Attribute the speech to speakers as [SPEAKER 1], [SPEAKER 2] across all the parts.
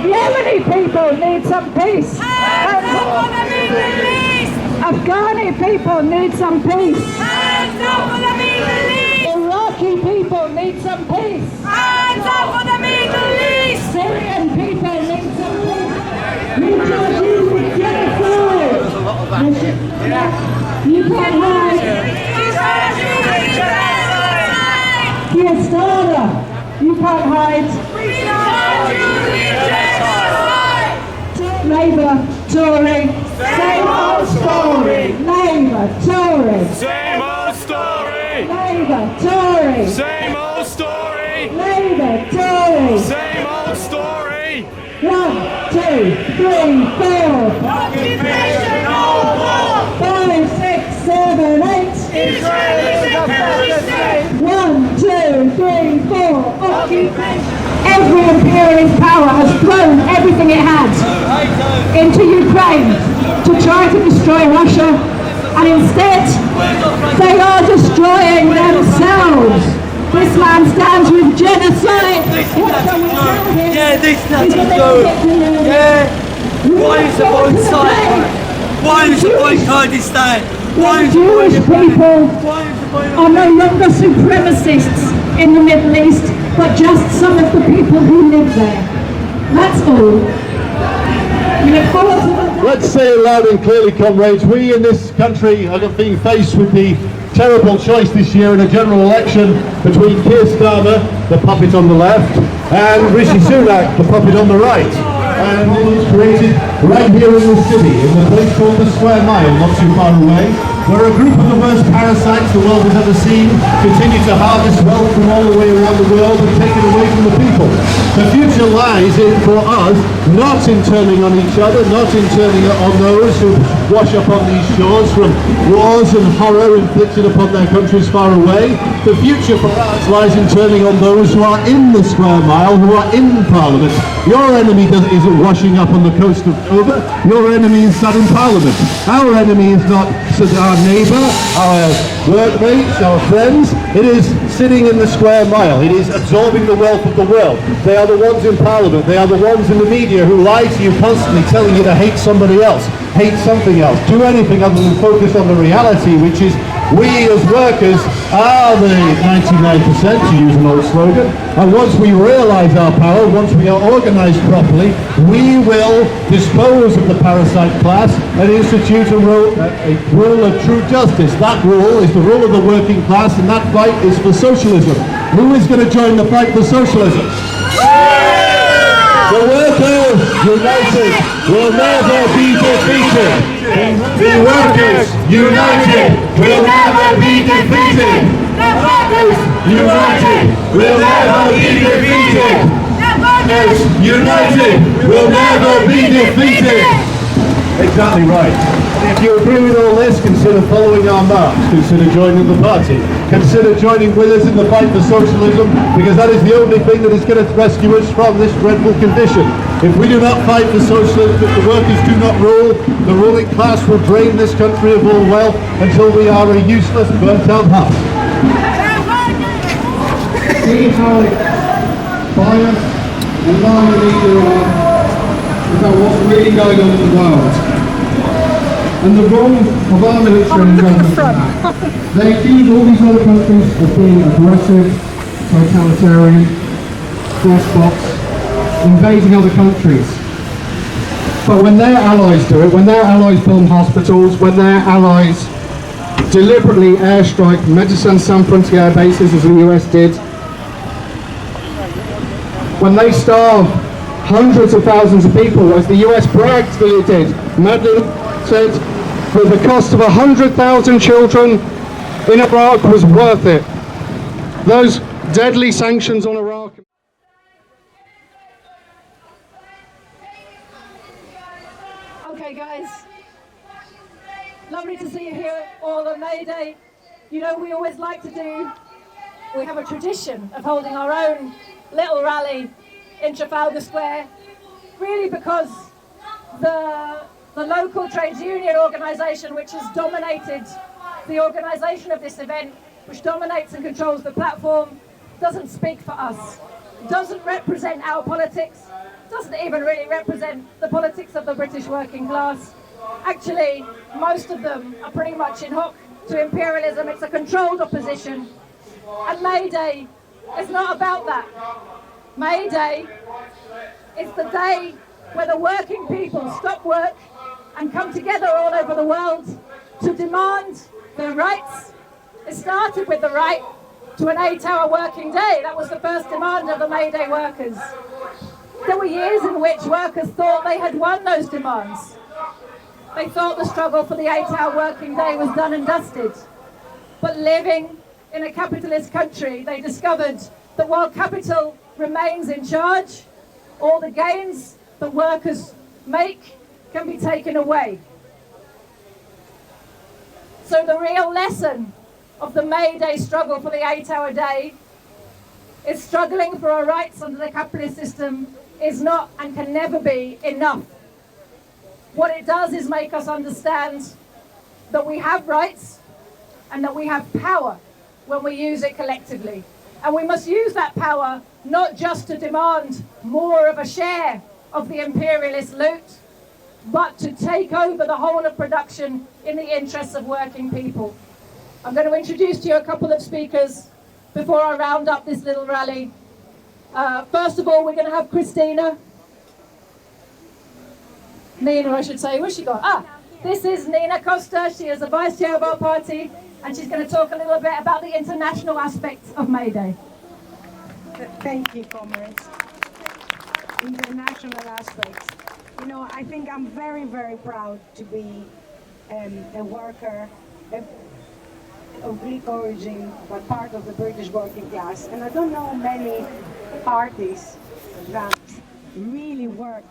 [SPEAKER 1] Yemeni people need some peace. Afghani people need some peace. Iraqi people need some peace. Syrian people need some peace. You judge using genocide. You can't hide. Keir Starmer, you can't hide. Labour, Tory, same old story. Labour, Tory,
[SPEAKER 2] same old story.
[SPEAKER 1] Labour, Tory,
[SPEAKER 2] Same old story.
[SPEAKER 1] Labour, Tory.
[SPEAKER 2] Same old story.
[SPEAKER 1] 1, 2, 3, 4.
[SPEAKER 3] Occupation over!
[SPEAKER 1] 5, 6, 7, 8.
[SPEAKER 3] Israelis imperialist state!
[SPEAKER 1] 1, 2, 3, 4. Occupation. Every imperialist power has thrown everything it had into Ukraine to try to destroy Russia, and instead they are destroying themselves. This man stands with genocide. What shall we tell him?
[SPEAKER 4] Yeah, this doesn't go. Yeah. Why is the boy silent? Why is the boy Kurdistan? Why is the boy
[SPEAKER 1] Jewish people are no longer supremacists in the Middle East, but just some of the people who live there. That's all. We look forward to the...
[SPEAKER 5] Let's say it loud and clearly, comrades, we in this country are being faced with the terrible choice this year in a general election between Keir Starmer, the puppet on the left, and Rishi Sunak, the puppet on the right. And it was created right here in the city, in the place called the Square Mile, not too far away, where a group of the worst parasites the world has ever seen continue to harvest wealth from all the way around the world and take it away from the people. The future lies in, for us, not in turning on each other, not in turning on those who wash up on these shores from wars and horror inflicted upon their countries far away. The future for us lies in turning on those who are in the Square Mile, who are in Parliament. Your enemy isn't washing up on the coast of Dover. Your enemy is sat in Parliament. Our enemy is not our neighbour, our workmates, our friends. It is sitting in the Square Mile. It is absorbing the wealth of the world. They are the ones in Parliament. They are the ones in the media who lie to you constantly, telling you to hate somebody else, hate something else, do anything other than focus on the reality, which is we as workers are the 99%, to use an old slogan, and once we realise our power, once we are organised properly, we will dispose of the parasite class and institute a rule of true justice. That rule is the rule of the working class, and that fight is for socialism. Who is going to join the fight for socialism? The workers united will never be defeated. The workers united will never be defeated.
[SPEAKER 3] The workers
[SPEAKER 5] United will never be defeated.
[SPEAKER 3] The workers
[SPEAKER 5] United will never be defeated. Exactly right. If you agree with all this, consider following our march, consider joining the party, consider joining with us in the fight for socialism, because that is the only thing that is going to rescue us from this dreadful condition. If we do not fight for socialism, if the workers do not rule, the ruling class will drain this country of all wealth until we are a useless, burnt-out husk.
[SPEAKER 6] See how biased and lying you are about what's really going on in the world. And the wrong of our military and government. They accuse all these other countries of being aggressive, totalitarian, despots, invading other countries. But when their allies do it, when their allies bomb hospitals, when their allies deliberately airstrike Médecins Sans Frontières bases as the US did, when they starve hundreds of thousands of people, as the US bragged that it did, Madeleine said that the cost of 100,000 children in Iraq was worth it. Those deadly sanctions on Iraq.
[SPEAKER 1] Okay, guys. Lovely to see you here all on May Day. You know, we always like to do, we have a tradition of holding our own little rally in Trafalgar Square, really because the local trades union organisation, which has dominated the organisation of this event, which dominates and controls the platform, doesn't speak for us, doesn't represent our politics, doesn't even really represent the politics of the British working class. Actually, most of them are pretty much in hock to imperialism. It's a controlled opposition. And May Day is not about that. May Day is the day where the working people stop work and come together all over the world to demand their rights. It started with the right to an 8-hour working day. That was the first demand of the May Day workers. There were years in which workers thought they had won those demands. They thought the struggle for the 8-hour working day was done and dusted. But living in a capitalist country, they discovered that while capital remains in charge, all the gains that workers make can be taken away. So the real lesson of the May Day struggle for the 8-hour day is struggling for our rights under the capitalist system is not and can never be enough. What it does is make us understand that we have rights and that we have power when we use it collectively. And we must use that power not just to demand more of a share of the imperialist loot, but to take over the whole of production in the interests of working people. I'm going to introduce to you a couple of speakers before I round up this little rally. First of all, we're going to have Nina, I should say. Where's she got? This is Nina Costa. She is the vice chair of our party, and she's going to talk a little bit about the international aspects of May Day.
[SPEAKER 7] Thank you, comrades. International aspects. You know, I think I'm very, very proud to be a worker of Greek origin, but part of the British working class. And I don't know many parties that really work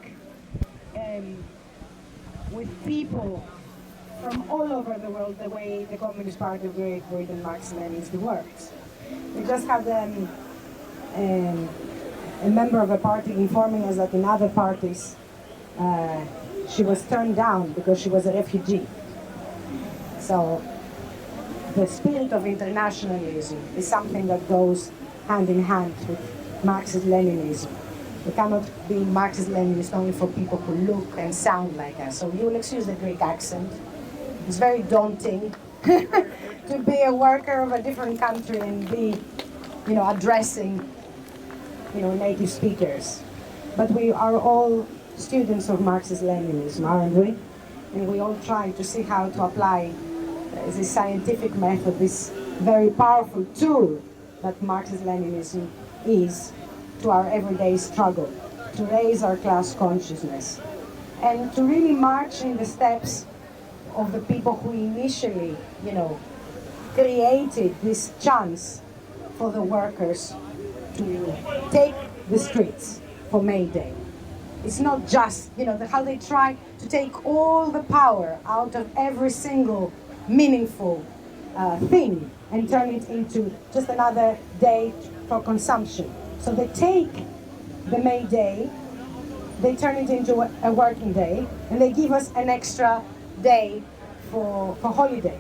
[SPEAKER 7] with people from all over the world the way the Communist Party of Great Britain, Marxism-Leninism works. We just had a member of a party informing us that in other parties she was turned down because she was a refugee. So the spirit of internationalism is something that goes hand in hand with Marxist-Leninism. We cannot be Marxist-Leninist only for people who look and sound like us. So you will excuse the Greek accent. It's very daunting to be a worker of a different country and be, you know, addressing, you know, native speakers. But we are all students of Marxist-Leninism, aren't we? And we all try to see how to apply this scientific method, this very powerful tool that Marxist-Leninism is, to our everyday struggle, to raise our class consciousness, and to really march in the steps of the people who initially, you know, created this chance for the workers to take the streets for May Day. It's not just, you know, how they try to take all the power out of every single meaningful thing and turn it into just another day for consumption. So they take the May Day, they turn it into a working day, and they give us an extra day for holiday,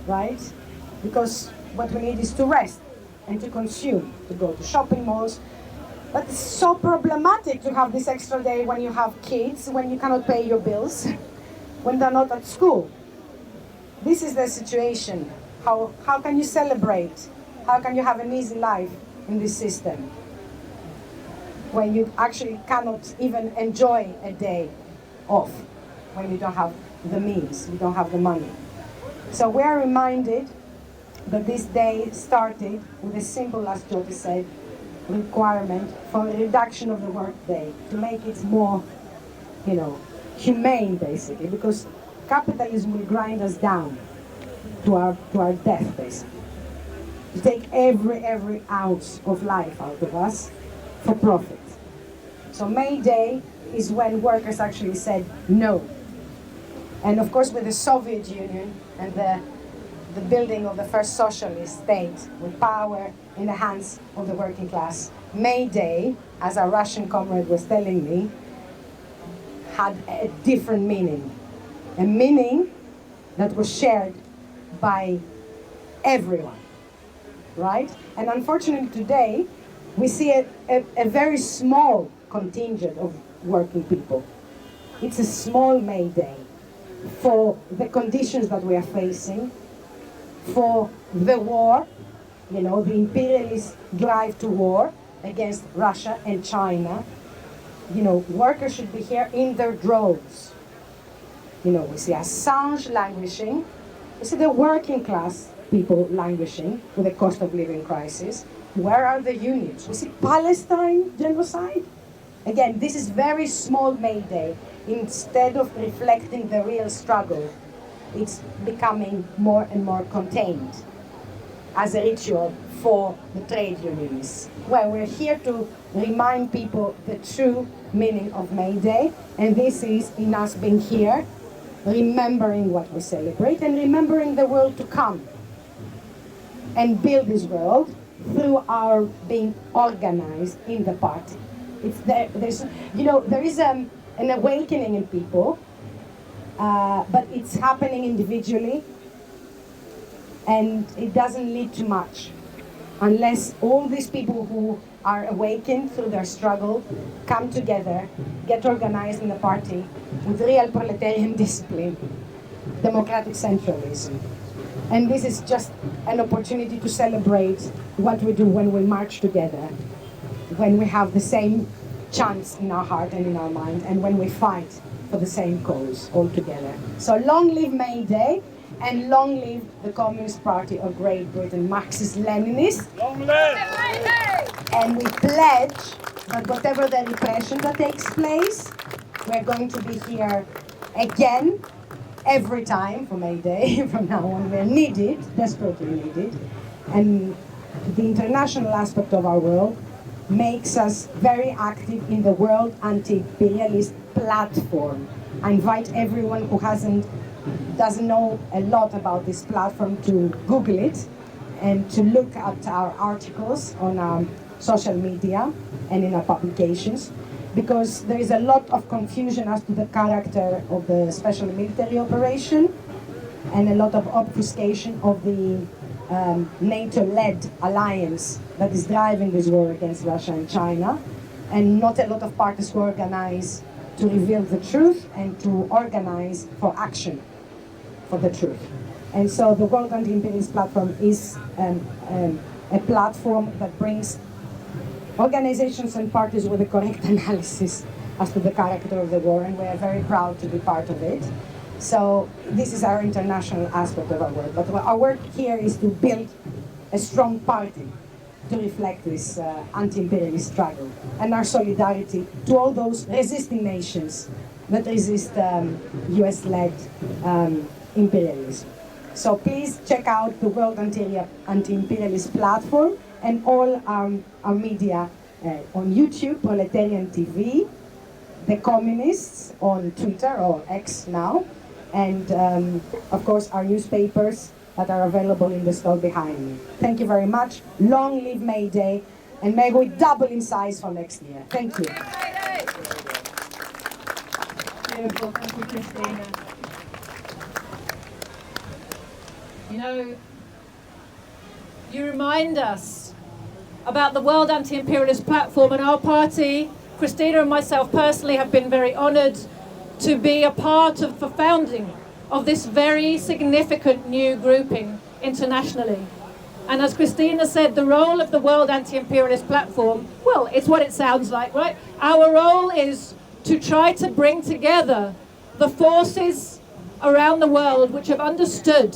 [SPEAKER 7] right? Because what we need is to rest and to consume, to go to shopping malls. But it's so problematic to have this extra day when you have kids, when you cannot pay your bills, when they're not at school. This is the situation. How can you celebrate? How can you have an easy life in this system when you actually cannot even enjoy a day off, when you don't have the means, you don't have the money? So we are reminded that this day started with a simple, as Jyoti said, requirement for a reduction of the workday to make it more, you know, humane, basically, because capitalism will grind us down to our death, basically. To take every ounce of life out of us for profit. So May Day is when workers actually said no And of course with the Soviet Union and the building of the first socialist state with power in the hands of the working class, May Day, as our Russian comrade was telling me, had a different meaning. A meaning that was shared by everyone, right? And unfortunately today, we see a very small contingent of working people. It's a small May Day for the conditions that we are facing, for the war, you know, the imperialist drive to war against Russia and China. You know, workers should be here in their droves. You know, we see Assange languishing, we see the working class people languishing with the cost of living crisis. Where are the unions? We see Palestine genocide. Again, this is very small May Day. Instead of reflecting the real struggle, it's becoming more and more contained as a ritual for the trade unionists. Well, we're here to remind people the true meaning of May Day, and this is in us being here, remembering what we celebrate and remembering the world to come, and build this world through our being organized in the party. There's, you know, there is an awakening in people, but it's happening individually, and it doesn't lead to much unless all these people who are awakened through their struggle come together, get organized in the party with real proletarian discipline, democratic centralism. And this is just an opportunity to celebrate what we do when we march together, when we have the same chants in our heart and in our mind, and when we fight for the same cause all together. So long live May Day, and long live the Communist Party of Great Britain, Marxist-Leninist.
[SPEAKER 2] Long live!
[SPEAKER 7] And we pledge that whatever the repression that takes place, we're going to be here again every time for May Day. From now on, we're needed, desperately needed. And the international aspect of our world makes us very active in the World Anti-Imperialist platform. I invite everyone who doesn't know a lot about this platform to Google it and to look at our articles on our social media and in our publications, because there is a lot of confusion as to the character of the special military operation and a lot of obfuscation of the NATO-led alliance that is driving this war against Russia and China, and not a lot of parties who organize to reveal the truth and to organize for action for the truth. And so the World Anti-Imperialist Platform is a platform that brings organizations and parties with a correct analysis as to the character of the war, and we are very proud to be part of it. So this is our international aspect of our work. But our work here is to build a strong party to reflect this anti-imperialist struggle, and our solidarity to all those resisting nations that resist US-led imperialism. So please check out the World Anti-Imperialist Platform and all our media on YouTube, Proletarian TV, The Communists on Twitter, or X now, and of course our newspapers that are available in the stall behind me. Thank you very much. Long live May Day, and may we double in size for next year. Thank you.
[SPEAKER 1] Beautiful. Thank you, Christina.
[SPEAKER 8] You know, you remind us about the World Anti-Imperialist Platform, and our party, Christina and myself personally, have been very honoured to be a part of the founding of this very significant new grouping internationally. And as Christina said, the role of the World Anti-Imperialist Platform, well, it's what it sounds like, right? Our role is to try to bring together the forces around the world which have understood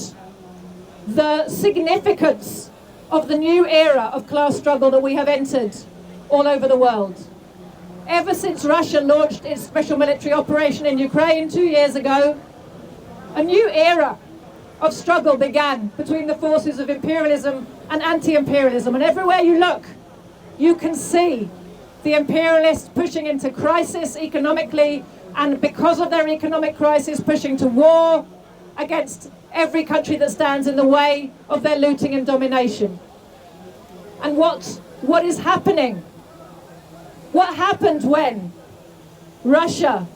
[SPEAKER 8] the significance of the new era of class struggle that we have entered all over the world. Ever since Russia launched its special military operation in Ukraine 2 years ago, a new era of struggle began between the forces of imperialism and anti-imperialism. And everywhere you look, you can see the imperialists pushing into crisis economically, and because of their economic crisis, pushing to war against every country that stands in the way of their looting and domination. And what is happening? What happened when Russia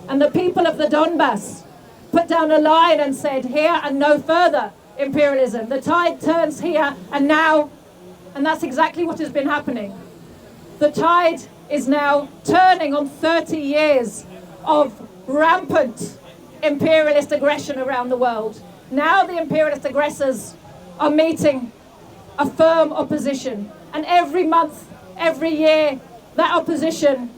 [SPEAKER 8] and the people of the Donbass put down a line and said, here and no further imperialism? The tide turns here and now, and that's exactly what has been happening. The tide is now turning on 30 years of rampant imperialist aggression around the world. Now the imperialist aggressors are meeting a firm opposition, and every month, every year, that opposition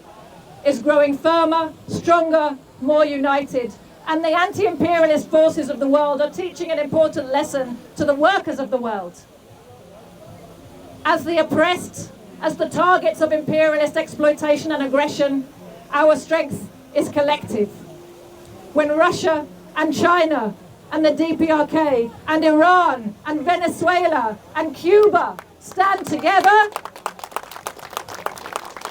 [SPEAKER 8] is growing firmer, stronger, more united. And the anti-imperialist forces of the world are teaching an important lesson to the workers of the world. As the oppressed, as the targets of imperialist exploitation and aggression, our strength is collective. When Russia and China and the DPRK and Iran and Venezuela and Cuba stand together,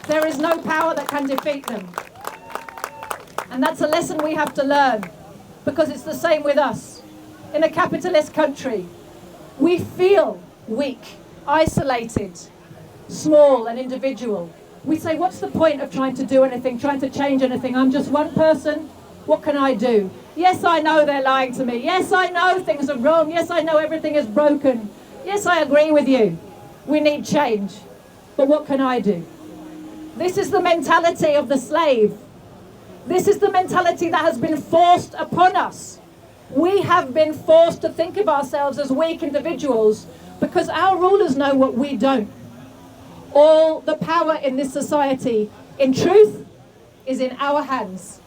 [SPEAKER 8] there is no power that can defeat them. And that's a lesson we have to learn, because it's the same with us. In a capitalist country, we feel weak, isolated, small and individual. We say, what's the point of trying to do anything, trying to change anything? I'm just one person. What can I do? Yes, I know they're lying to me. Yes, I know things are wrong. Yes, I know everything is broken. Yes, I agree with you. We need change. But what can I do? This is the mentality of the slave. This is the mentality that has been forced upon us. We have been forced to think of ourselves as weak individuals because our rulers know what we don't. All the power in this society, in truth, is in our hands.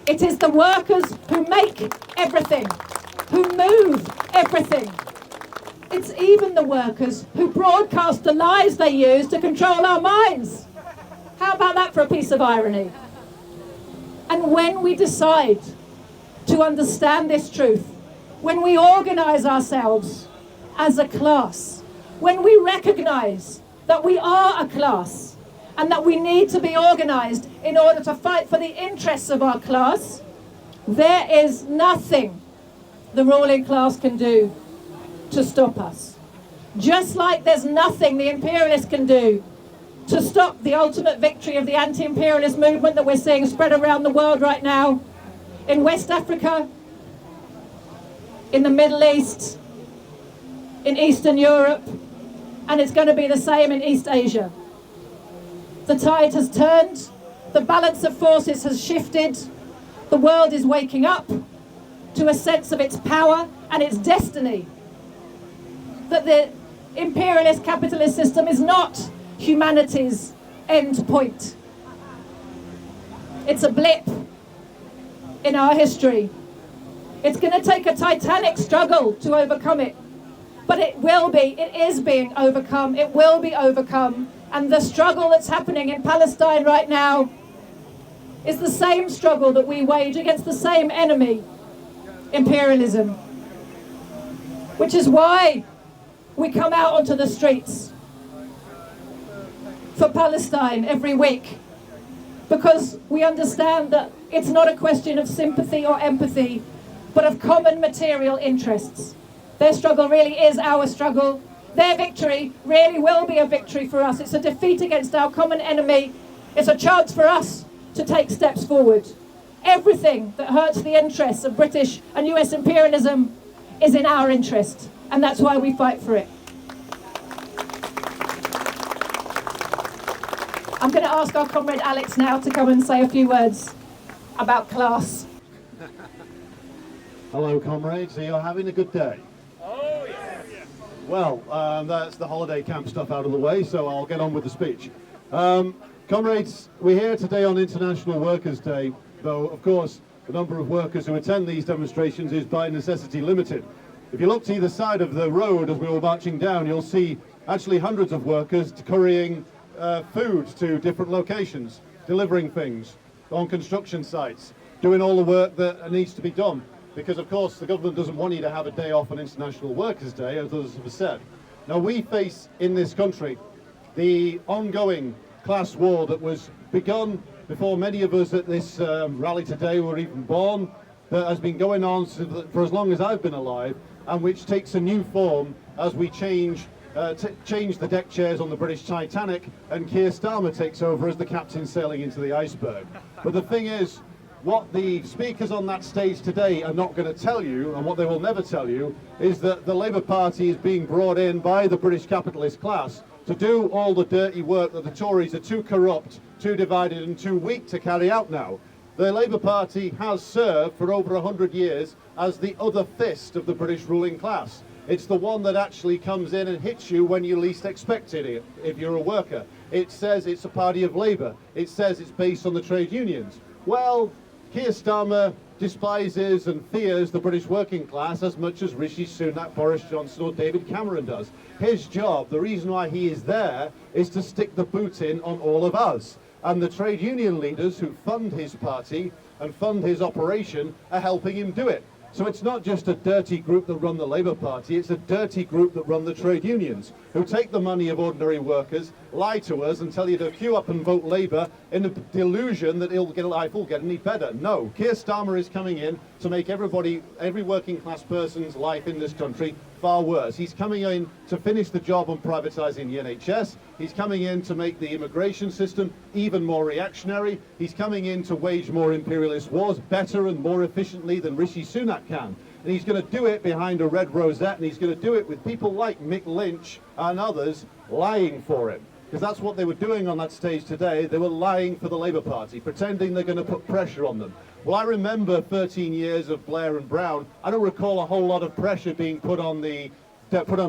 [SPEAKER 8] It is the workers who make everything, who move everything. It's even the workers who broadcast the lies they use to control our minds. How about that for a piece of irony? And when we decide to understand this truth, when we organize ourselves as a class, when we recognize that we are a class and that we need to be organized in order to fight for the interests of our class, there is nothing the ruling class can do to stop us. Just like there's nothing the imperialists can do to stop the ultimate victory of the anti-imperialist movement that we're seeing spread around the world right now, in West Africa, in the Middle East, in Eastern Europe, and it's going to be the same in East Asia. The tide has turned, the balance of forces has shifted, the world is waking up to a sense of its power and its destiny, that the imperialist capitalist system is not humanity's end point. It's a blip in our history. It's going to take a titanic struggle to overcome it, but it is being overcome, it will be overcome. And the struggle that's happening in Palestine right now is the same struggle that we wage against the same enemy, imperialism. Which is why we come out onto the streets for Palestine every week, because we understand that it's not a question of sympathy or empathy, but of common material interests. Their struggle really is our struggle. Their victory really will be a victory for us. It's a defeat against our common enemy. It's a chance for us to take steps forward. Everything that hurts the interests of British and US imperialism is in our interest, and that's why we fight for it. I'm going to ask our comrade Alex now to come and say a few words about class.
[SPEAKER 5] Hello, comrades. Are you having a good day?
[SPEAKER 2] Oh, yeah.
[SPEAKER 5] Well, that's the holiday camp stuff out of the way, so I'll get on with the speech. Comrades, we're here today on International Workers' Day, though, of course, the number of workers who attend these demonstrations is by necessity limited. If you look to either side of the road as we were marching down, you'll see actually hundreds of workers currying food to different locations, delivering things on construction sites, doing all the work that needs to be done. Because, of course, the government doesn't want you to have a day off on International Workers' Day, as others have said. Now, we face in this country the ongoing class war that was begun before many of us at this rally today were even born, that has been going on for as long as I've been alive, and which takes a new form as we change the deck chairs on the British Titanic and Keir Starmer takes over as the captain sailing into the iceberg. But the thing is, what the speakers on that stage today are not going to tell you, and what they will never tell you, is that the Labour Party is being brought in by the British capitalist class to do all the dirty work that the Tories are too corrupt, too divided and too weak to carry out now. The Labour Party has served for over 100 years as the other fist of the British ruling class. It's the one that actually comes in and hits you when you least expect it, if you're a worker. It says it's a party of labour. It says it's based on the trade unions. Well, Keir Starmer despises and fears the British working class as much as Rishi Sunak, Boris Johnson or David Cameron does. His job, the reason why he is there, is to stick the boot in on all of us. And the trade union leaders who fund his party and fund his operation are helping him do it. So it's not just a dirty group that run the Labour Party, it's a dirty group that run the trade unions, who take the money of ordinary workers, lie to us and tell you to queue up and vote Labour in the delusion that life will get any better. No, Keir Starmer is coming in to make every working class person's life in this country far worse. He's coming in to finish the job on privatising the NHS. He's coming in to make the immigration system even more reactionary. He's coming in to wage more imperialist wars better and more efficiently than Rishi Sunak can. And he's going to do it behind a red rosette, and he's going to do it with people like Mick Lynch and others lying for him. Because that's what they were doing on that stage today. They were lying for the Labour Party, pretending they're going to put pressure on them. Well, I remember 13 years of Blair and Brown. I don't recall a whole lot of pressure being put on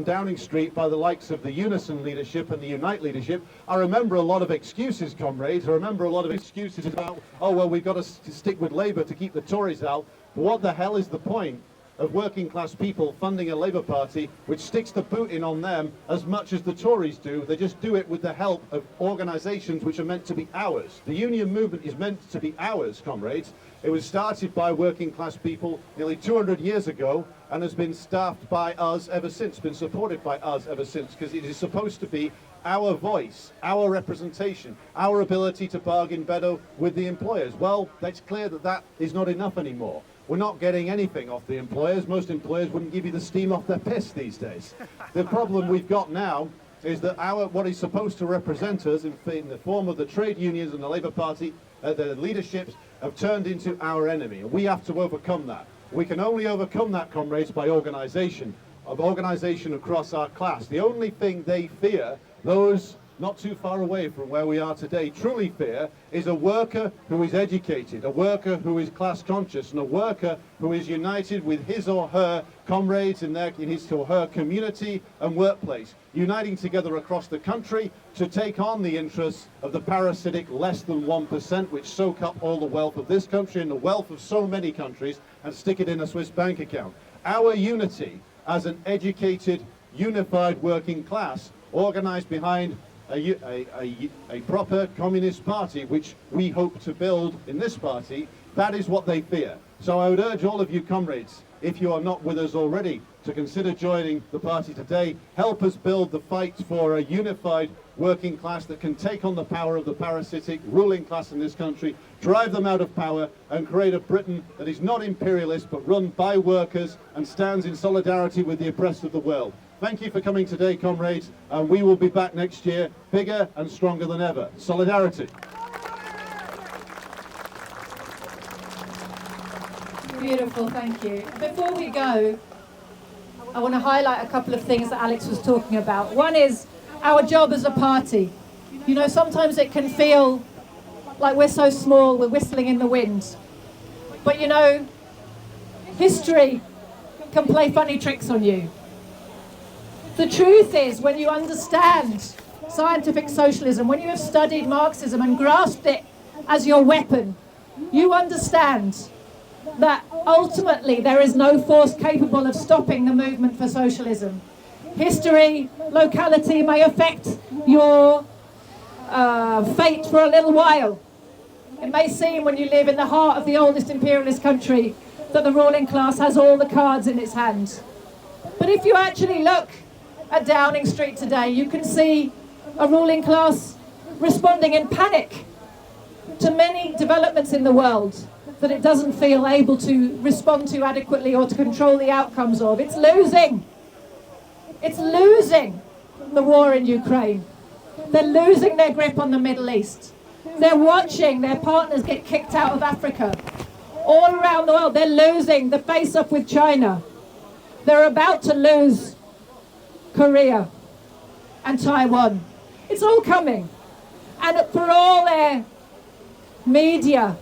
[SPEAKER 5] Downing Street by the likes of the Unison leadership and the Unite leadership. I remember a lot of excuses, comrades. I remember a lot of excuses about, oh, well, we've got to stick with Labour to keep the Tories out. But what the hell is the point of working class people funding a Labour Party which sticks the boot in on them as much as the Tories do? They just do it with the help of organisations which are meant to be ours. The union movement is meant to be ours, comrades. It was started by working class people nearly 200 years ago and has been staffed by us ever since, been supported by us ever since, because it is supposed to be our voice, our representation, our ability to bargain better with the employers. Well, it's clear that that is not enough anymore. We're not getting anything off the employers. Most employers wouldn't give you the steam off their piss these days. The problem we've got now is that what is supposed to represent us in the form of the trade unions and the Labour Party, the leaderships, have turned into our enemy. And we have to overcome that. We can only overcome that, comrades, by organisation across our class. The only thing they fear, those not too far away from where we are today, truly fear, is a worker who is educated, a worker who is class conscious, and a worker who is united with his or her comrades in his or her community and workplace, uniting together across the country to take on the interests of the parasitic less than 1%, which soak up all the wealth of this country and the wealth of so many countries and stick it in a Swiss bank account. Our unity as an educated, unified working class, organised behind a proper communist party, which we hope to build in this party, that is what they fear. So I would urge all of you comrades, if you are not with us already, to consider joining the party today. Help us build the fight for a unified working class that can take on the power of the parasitic ruling class in this country, drive them out of power, and create a Britain that is not imperialist but run by workers and stands in solidarity with the oppressed of the world. Thank you for coming today, comrades, and we will be back next year, bigger and stronger than ever. Solidarity.
[SPEAKER 8] Beautiful, thank you. Before we go, I want to highlight a couple of things that Alex was talking about. One is our job as a party. You know, sometimes it can feel like we're so small, we're whistling in the wind. But you know, history can play funny tricks on you. The truth is, when you understand scientific socialism, when you have studied Marxism and grasped it as your weapon, you understand that ultimately there is no force capable of stopping the movement for socialism. History, locality may affect your fate for a little while. It may seem, when you live in the heart of the oldest imperialist country, that the ruling class has all the cards in its hand. But if you actually look at Downing Street today, you can see a ruling class responding in panic. to many developments in the world that it doesn't feel able to respond to adequately or to control the outcomes of. It's losing. It's losing the war in Ukraine. They're losing their grip on the Middle East. They're watching their partners get kicked out of Africa. All around the world, they're losing the face-off with China. They're about to lose Korea and Taiwan. It's all coming. And for all their media,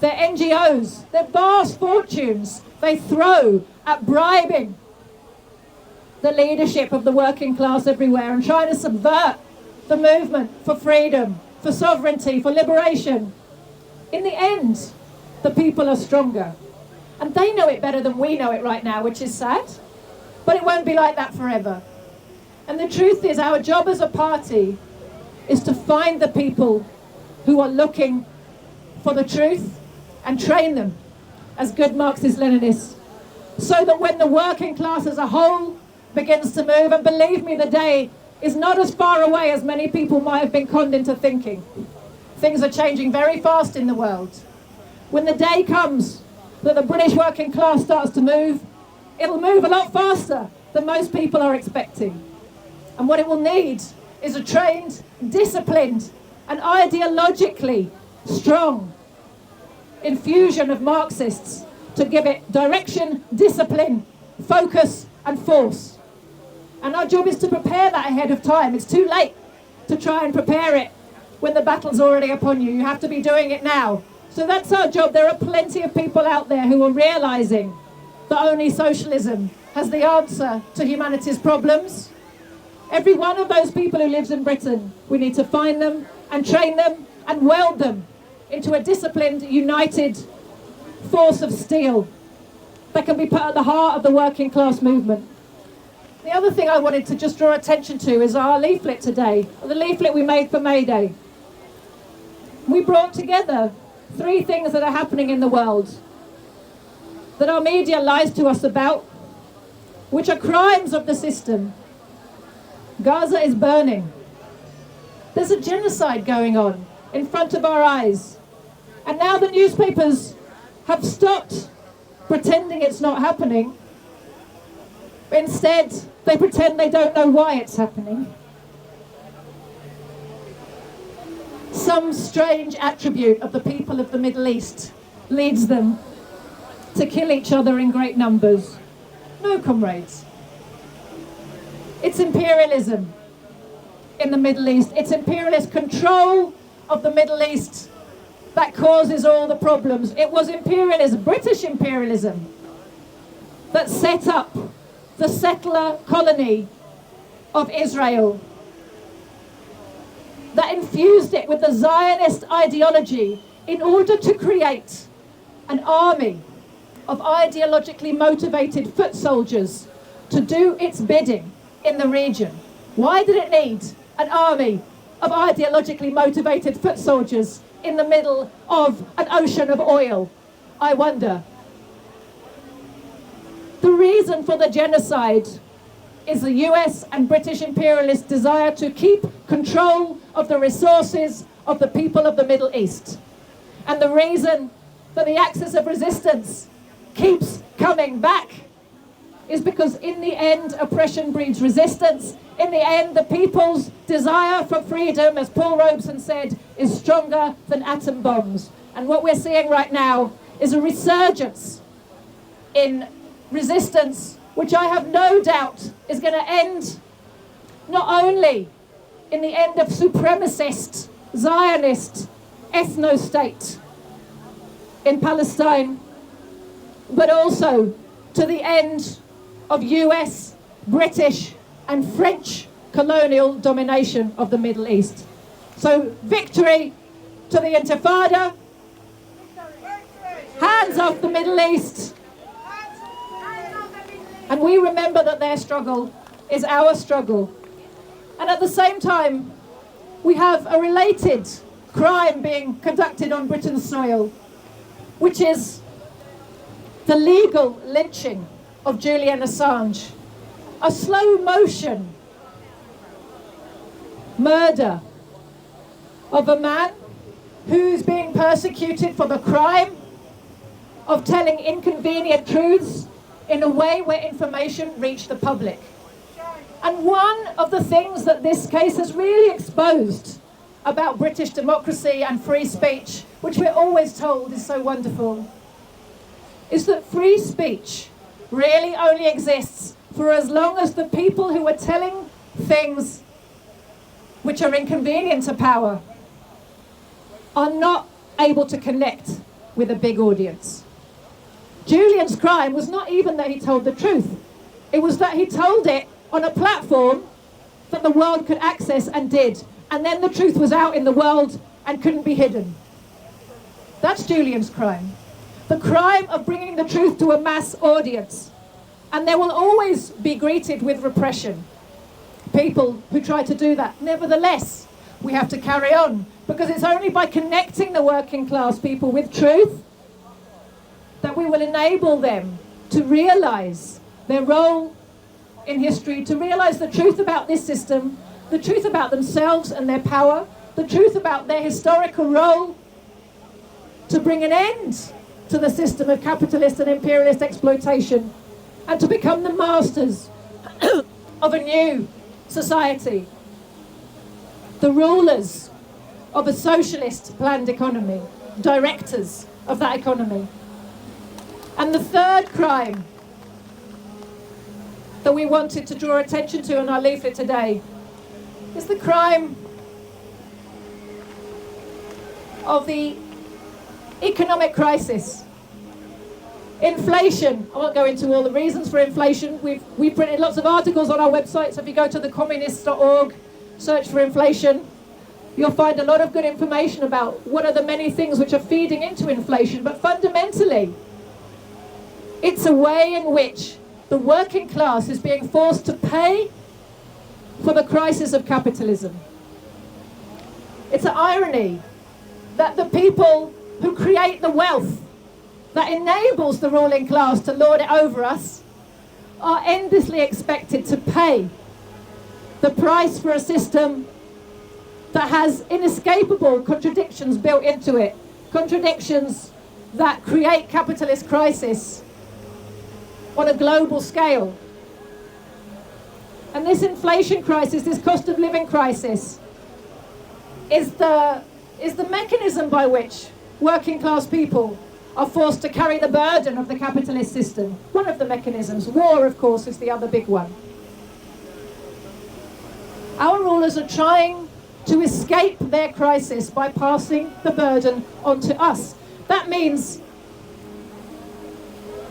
[SPEAKER 8] their NGOs, their vast fortunes they throw at bribing the leadership of the working class everywhere and trying to subvert the movement for freedom, for sovereignty, for liberation. In the end, the people are stronger. And they know it better than we know it right now, which is sad. But it won't be like that forever. And the truth is, our job as a party is to find the people who are looking for the truth and train them as good Marxist-Leninists, so that when the working class as a whole begins to move, and believe me, the day is not as far away as many people might have been conned into thinking. Things are changing very fast in the world. When the day comes that the British working class starts to move, it'll move a lot faster than most people are expecting. And what it will need is a trained, disciplined, and ideologically strong infusion of Marxists to give it direction, discipline, focus, and force. And our job is to prepare that ahead of time. It's too late to try and prepare it when the battle's already upon you. You have to be doing it now. So that's our job. There are plenty of people out there who are realizing that only socialism has the answer to humanity's problems. Every one of those people who lives in Britain, we need to find them and train them and weld them into a disciplined, united force of steel that can be put at the heart of the working class movement. The other thing I wanted to just draw attention to is our leaflet today, the leaflet we made for May Day. We brought together 3 things that are happening in the world that our media lies to us about, which are crimes of the system. Gaza is burning. There's a genocide going on in front of our eyes. And now the newspapers have stopped pretending it's not happening. Instead, they pretend they don't know why it's happening. Some strange attribute of the people of the Middle East leads them to kill each other in great numbers. No, comrades. It's imperialism in the Middle East. It's imperialist control of the Middle East that causes all the problems. It was imperialism, British imperialism, that set up the settler colony of Israel, that infused it with the Zionist ideology in order to create an army of ideologically motivated foot soldiers to do its bidding in the region. Why did it need an army of ideologically motivated foot soldiers in the middle of an ocean of oil? I wonder. The reason for the genocide is the US and British imperialist desire to keep control of the resources of the people of the Middle East. And the reason that the axis of resistance keeps coming back is because in the end, oppression breeds resistance. In the end, the people's desire for freedom, as Paul Robeson said, is stronger than atom bombs. And what we're seeing right now is a resurgence in resistance, which I have no doubt is going to end not only in the end of supremacist, Zionist, ethno-state in Palestine, but also to the end of US, British and French colonial domination of the Middle East. So victory to the Intifada, hands off the Middle East, and we remember that their struggle is our struggle. And at the same time, we have a related crime being conducted on Britain's soil, which is the legal lynching of Julian Assange. A slow motion murder of a man who's being persecuted for the crime of telling inconvenient truths in a way where information reached the public. And one of the things that this case has really exposed about British democracy and free speech, which we're always told is so wonderful, is that free speech really only exists for as long as the people who are telling things which are inconvenient to power are not able to connect with a big audience. Julian's crime was not even that he told the truth. It was that he told it on a platform that the world could access and did. And then the truth was out in the world and couldn't be hidden. That's Julian's crime. The crime of bringing the truth to a mass audience. And there will always be greeted with repression. People who try to do that. Nevertheless, we have to carry on, because it's only by connecting the working class people with truth that we will enable them to realize their role in history, to realize the truth about this system, the truth about themselves and their power, the truth about their historical role to bring an end to the system of capitalist and imperialist exploitation, and to become the masters of a new society, the rulers of a socialist planned economy, directors of that economy. And the third crime that we wanted to draw attention to in our leaflet today is the crime of the economic crisis. Inflation. I won't go into all the reasons for inflation. We've printed lots of articles on our website, so if you go to thecommunists.org, search for inflation, you'll find a lot of good information about what are the many things which are feeding into inflation. But fundamentally, it's a way in which the working class is being forced to pay for the crisis of capitalism. It's an irony that the people who create the wealth that enables the ruling class to lord it over us are endlessly expected to pay the price for a system that has inescapable contradictions built into it, contradictions that create capitalist crisis on a global scale. And this inflation crisis, this cost of living crisis, is the mechanism by which working class people are forced to carry the burden of the capitalist system. One of the mechanisms. War, of course, is the other big one. Our rulers are trying to escape their crisis by passing the burden onto us. That means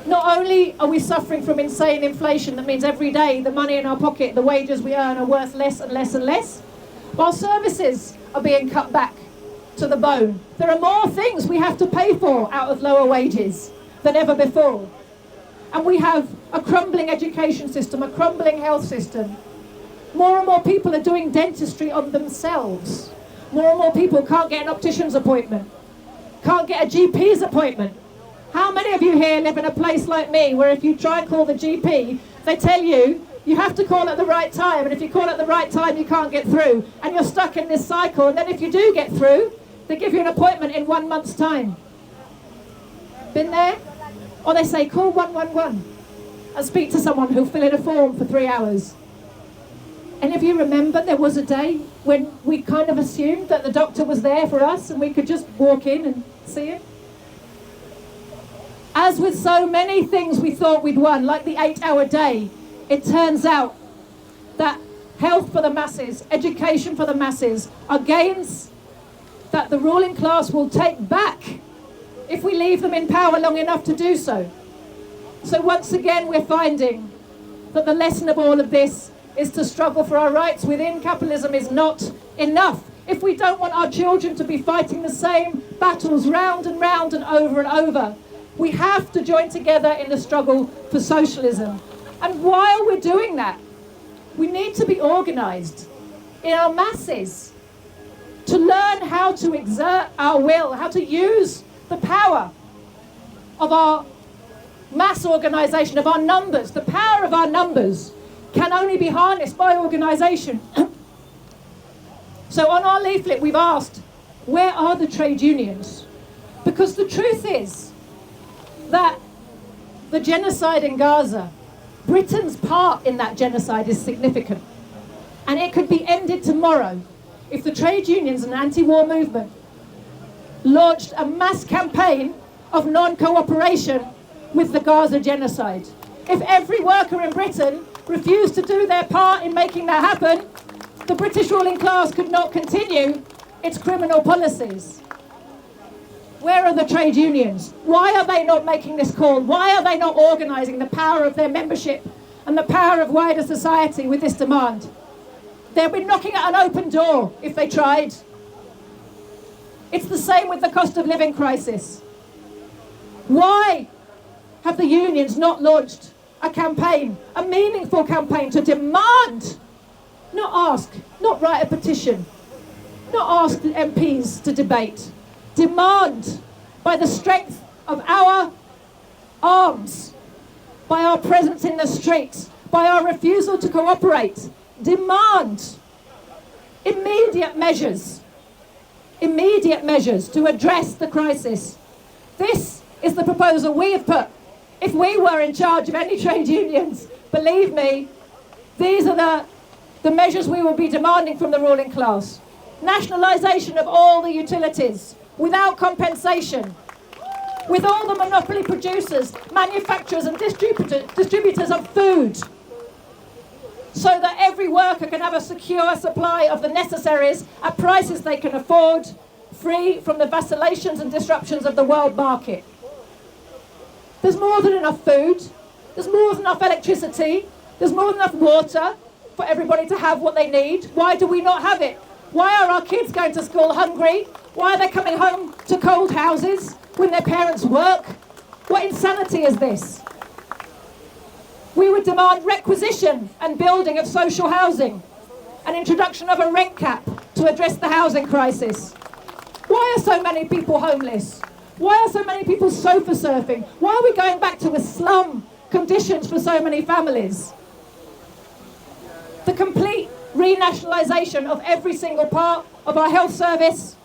[SPEAKER 8] not only are we suffering from insane inflation, that means every day the money in our pocket, the wages we earn are worth less and less and less, while services are being cut back to the bone. There are more things we have to pay for out of lower wages than ever before. And we have a crumbling education system, a crumbling health system. More and more people are doing dentistry on themselves. More and more people can't get an optician's appointment, can't get a GP's appointment. How many of you here live in a place like me where if you try and call the GP, they tell you you have to call at the right time, and if you call at the right time you can't get through, and you're stuck in this cycle, and then if you do get through, they give you an appointment in 1 month's time. Been there? Or they say call 111 and speak to someone who'll fill in a form for 3 hours. And if you remember, there was a day when we kind of assumed that the doctor was there for us and we could just walk in and see him. As with so many things we thought we'd won, like the 8-hour day, it turns out that health for the masses, education for the masses, are gains that the ruling class will take back if we leave them in power long enough to do so. So once again, we're finding that the lesson of all of this is to struggle for our rights within capitalism is not enough. If we don't want our children to be fighting the same battles round and round and over, we have to join together in the struggle for socialism. And while we're doing that, we need to be organized in our masses to learn how to exert our will, how to use the power of our mass organization, of our numbers. The power of our numbers can only be harnessed by organization. So on our leaflet, we've asked Where are the trade unions? Because the truth is that the genocide in Gaza, Britain's part in that genocide is significant. And it could be ended tomorrow if the trade unions and anti-war movement launched a mass campaign of non-cooperation with the Gaza genocide. If every worker in Britain refused to do their part in making that happen, the British ruling class could not continue its criminal policies. Where are the trade unions? Why are they not making this call? Why are they not organising the power of their membership and the power of wider society with this demand? They'd be knocking at an open door if they tried. It's the same with the cost of living crisis. Why have the unions not launched a campaign, a meaningful campaign to demand, not ask, not write a petition, not ask the MPs to debate, demand by the strength of our arms, by our presence in the streets, by our refusal to cooperate, demand immediate measures to address the crisis. This is the proposal we have put. If we were in charge of any trade unions, believe me, these are the measures we will be demanding from the ruling class. Nationalisation of all the utilities without compensation, with all the monopoly producers, manufacturers and distributors of food, so that every worker can have a secure supply of the necessaries at prices they can afford, free from the vacillations and disruptions of the world market. There's more than enough food, there's more than enough electricity, there's more than enough water for everybody to have what they need. Why do we not have it? Why are our kids going to school hungry? Why are they coming home to cold houses when their parents work? What insanity is this? We would demand requisition and building of social housing, an introduction of a rent cap to address the housing crisis. Why are so many people homeless? Why are so many people sofa surfing? Why are we going back to the slum conditions for so many families? The complete renationalisation of every single part of our health service,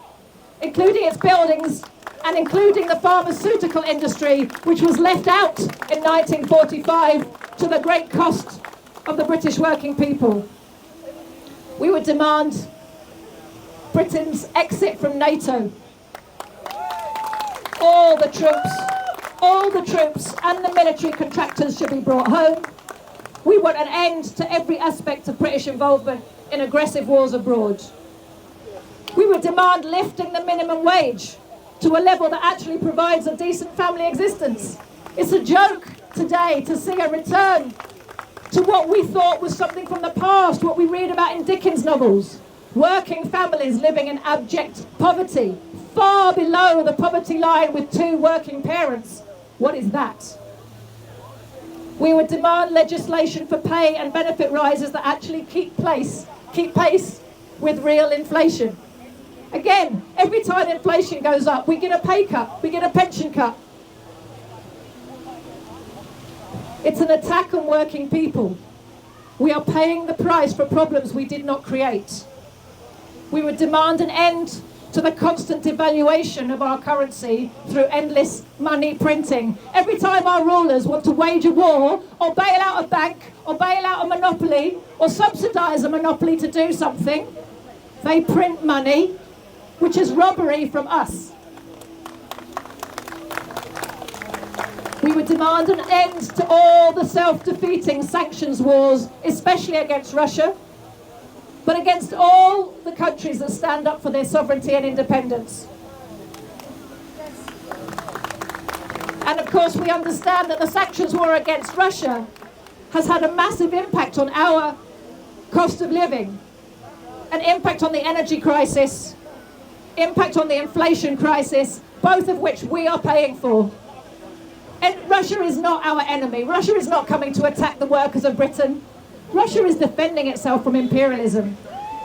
[SPEAKER 8] including its buildings and including the pharmaceutical industry, which was left out in 1945 to the great cost of the British working people. We would demand Britain's exit from NATO. All the troops and the military contractors should be brought home. We want an end to every aspect of British involvement in aggressive wars abroad. We would demand lifting the minimum wage to a level that actually provides a decent family existence. It's a joke today to see a return to what we thought was something from the past, what we read about in Dickens novels. Working families living in abject poverty, far below the poverty line with 2 working parents. What is that? We would demand legislation for pay and benefit rises that actually keep pace with real inflation. Again, every time inflation goes up, we get a pay cut, we get a pension cut. It's an attack on working people. We are paying the price for problems we did not create. We would demand an end to the constant devaluation of our currency through endless money printing. Every time our rulers want to wage a war or bail out a bank or bail out a monopoly or subsidise a monopoly to do something, they print money, which is robbery from us. We would demand an end to all the self-defeating sanctions wars, especially against Russia, but against all the countries that stand up for their sovereignty and independence. And of course we understand that the sanctions war against Russia has had a massive impact on our cost of living, an impact on the energy crisis, impact on the inflation crisis, both of which we are paying for. And Russia is not our enemy. Russia is not coming to attack the workers of Britain. Russia is defending itself from imperialism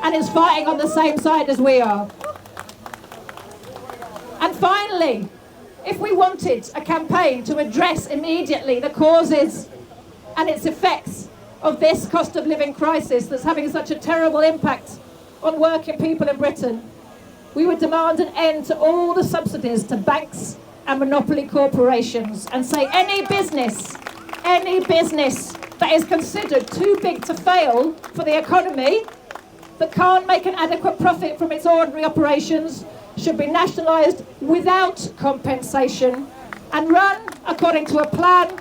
[SPEAKER 8] and is fighting on the same side as we are. And finally, if we wanted a campaign to address immediately the causes and its effects of this cost of living crisis that's having such a terrible impact on working people in Britain, We would demand an end to all the subsidies to banks and monopoly corporations and say any business that is considered too big to fail for the economy, that can't make an adequate profit from its ordinary operations, should be nationalised without compensation and run according to a plan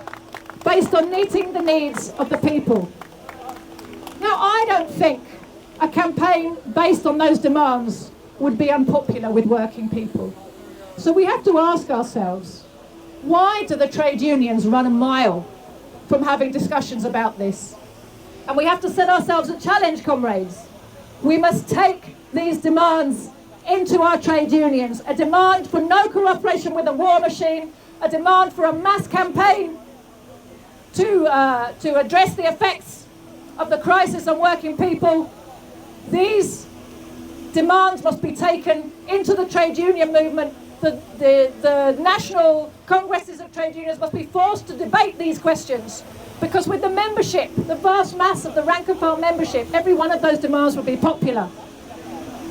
[SPEAKER 8] based on meeting the needs of the people. Now, I don't think a campaign based on those demands would be unpopular with working people. So we have to ask ourselves, why do the trade unions run a mile from having discussions about this? And we have to set ourselves a challenge, comrades. We must take these demands into our trade unions, a demand for no cooperation with the war machine, a demand for a mass campaign to address the effects of the crisis on working people. These demands must be taken into the trade union movement. The national congresses of trade unions must be forced to debate these questions, because with the membership, the vast mass of the rank and file membership, every one of those demands would be popular.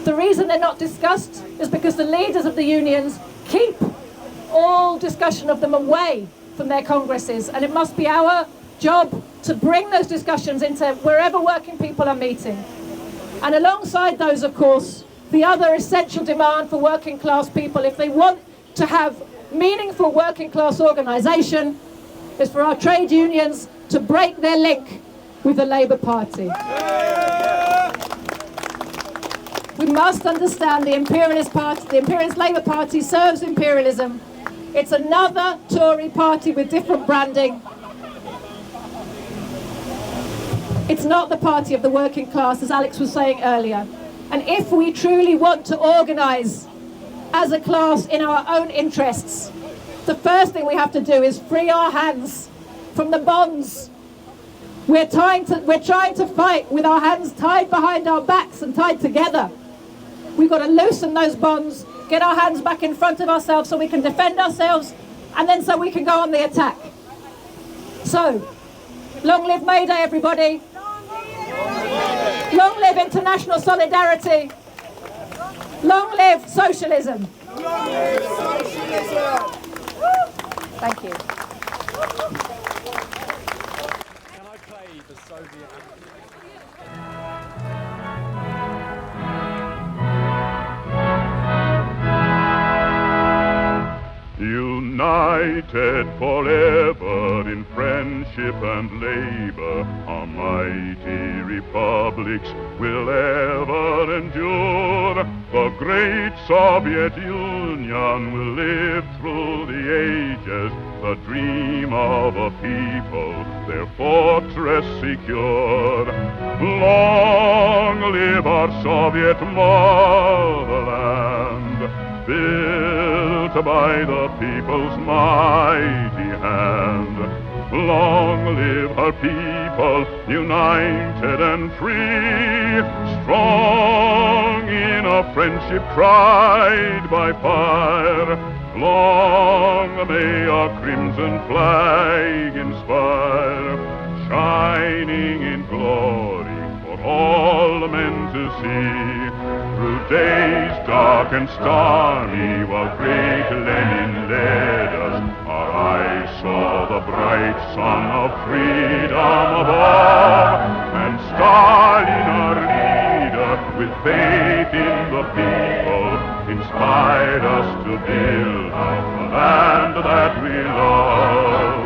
[SPEAKER 8] The reason they're not discussed is because the leaders of the unions keep all discussion of them away from their congresses, and it must be our job to bring those discussions into wherever working people are meeting. And alongside those, of course, the other essential demand for working class people, if they want to have meaningful working class organisation, is for our trade unions to break their link with the Labour Party. We must understand the imperialist Labour Party serves imperialism. It's another Tory party with different branding. It's not the party of the working class, as Alex was saying earlier. And if we truly want to organise as a class in our own interests, the first thing we have to do is free our hands from the bonds. We're trying to fight with our hands tied behind our backs and tied together. We've got to loosen those bonds, get our hands back in front of ourselves so we can defend ourselves, and then so we can go on the attack. So, long live May Day, everybody. Long live international solidarity. Long live socialism.
[SPEAKER 3] Long live socialism.
[SPEAKER 8] Thank you.
[SPEAKER 2] Can I play the Soviet anthem?
[SPEAKER 9] United forever in friendship and labor, our mighty republics will ever endure. The great Soviet Union will live through the ages, the dream of a people, their fortress secure. Long live our Soviet motherland, built by the people's mighty hand. Long live her people, united and free, strong in a friendship tried by fire. Long may our crimson flag inspire, shining in glory for all men to see. Through days dark and stormy, while great Lenin led us, our eyes saw the bright sun of freedom above. And Stalin, our leader, with faith in the people, inspired us to build out the land that we love.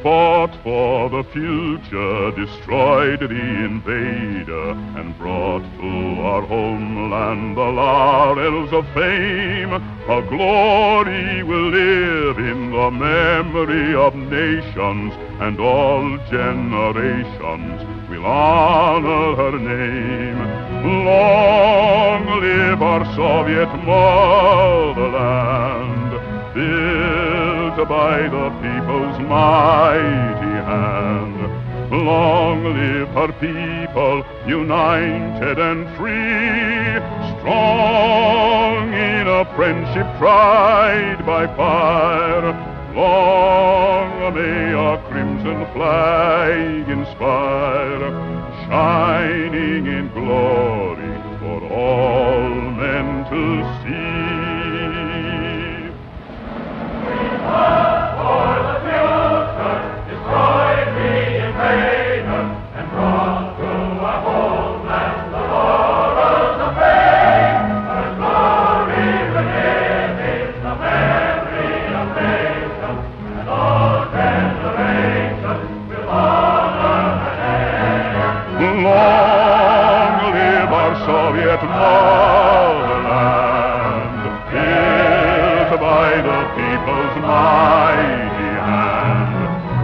[SPEAKER 9] Fought for the future, destroyed the invader, and brought to our homeland the laurels of fame. Her glory will live in the memory of nations, and all generations will honor her name. Long live our Soviet motherland, built by the people's mighty hand. Long live her people, united and free, strong in a friendship tried by fire. Long may our crimson flag inspire, shining in glory for all men to see. We fought for the future, destroyed the invader, and brought to our homeland the laurels of fame. Her glory will live in the memory of nations, and all generations will honor her name. Long live our Soviet motherland, built by the people's mighty hand.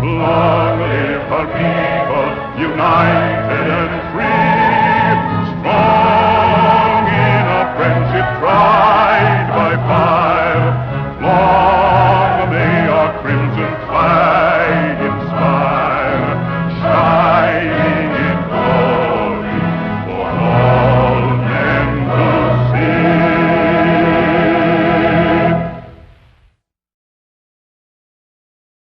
[SPEAKER 9] Long live our people, united